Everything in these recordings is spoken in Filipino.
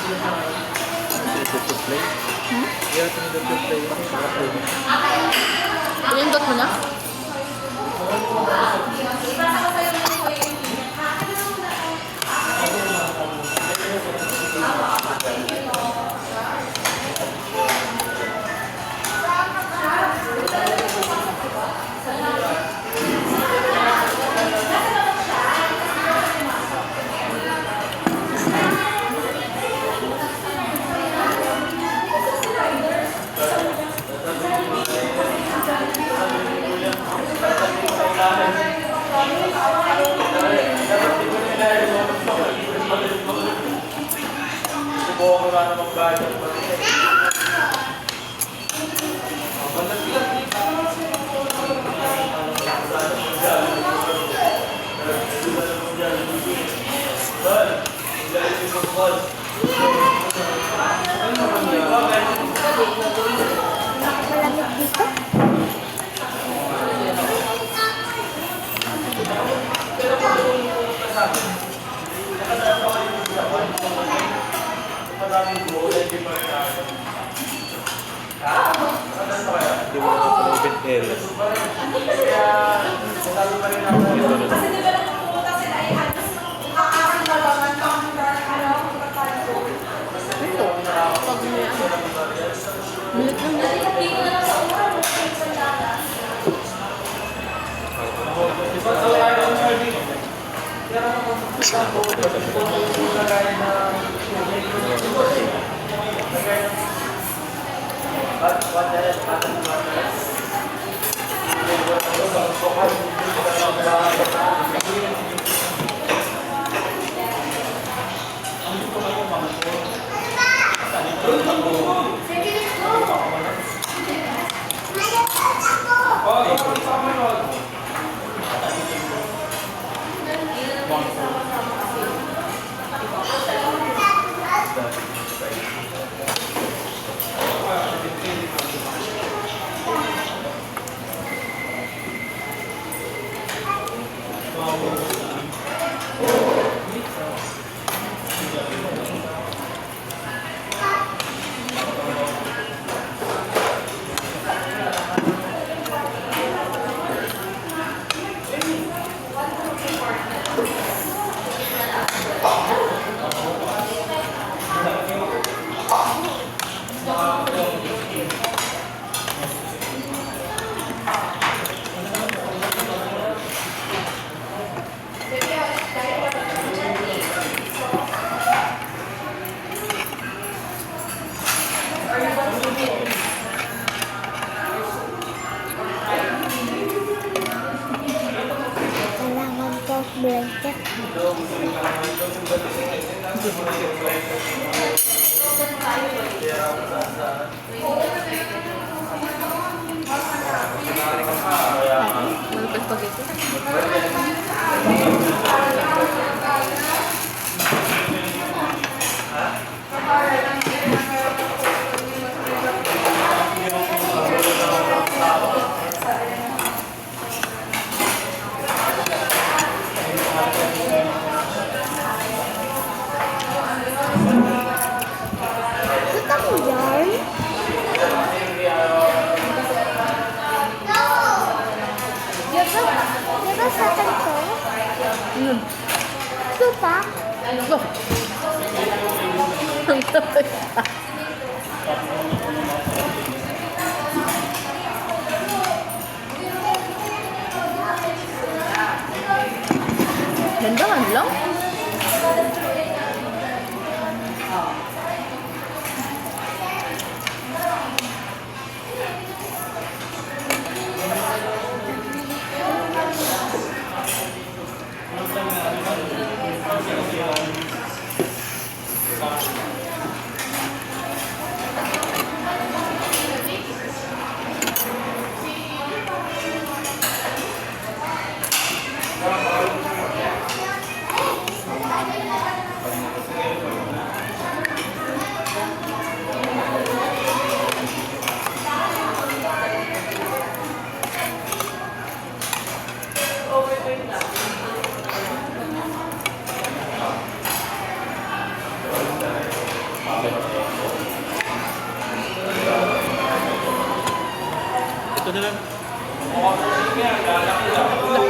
Play. Yeah, play. Pinindot mo na? Malamig dito. Di ba ito pala open area? Ito. Pag may ano. Milit lang Kailangan ko blanket. Malupit spaghetti. Gusto mo yarn? Diba sa kanto? Yun. Ito pa? Go. Ang tatay ka. Ganda lang. dala. Hindi ako balat. Hindi ako balat.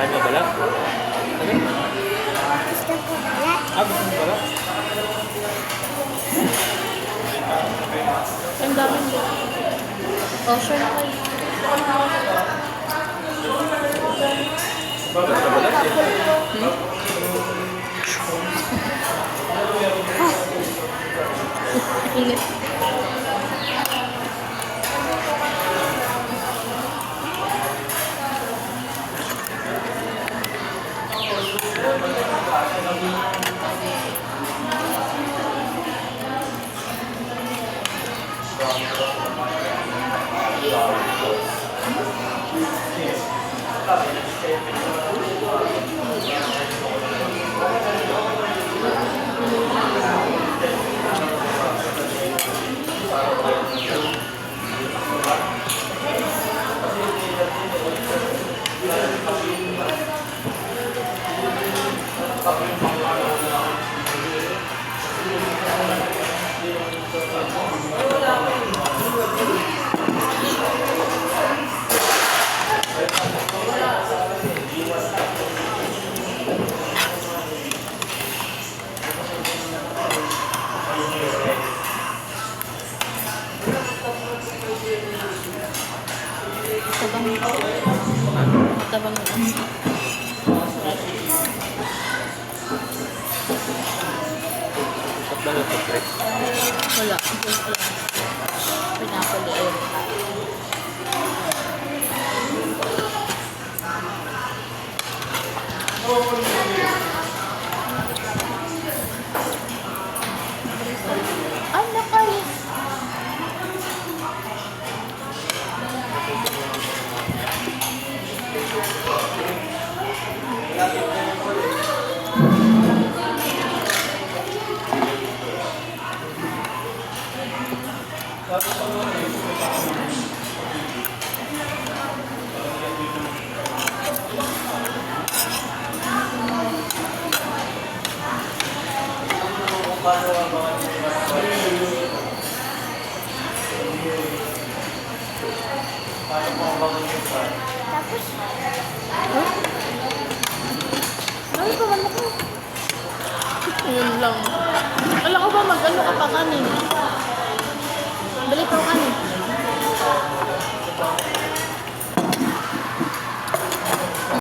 Kanya bala? Gusto ko balat. Gusto mo bala? Ang daming dito. Oh, sure na kayo. Gusto mo bala? Init. Matabang na. Tatlo na ito, Chris. Wala. Pinapali ayun. Ay, nakalis. Tapos, Ay, paman ako. Yun lang. Alam ko ba mag-ano ka pa kanin? Balik ko kanin.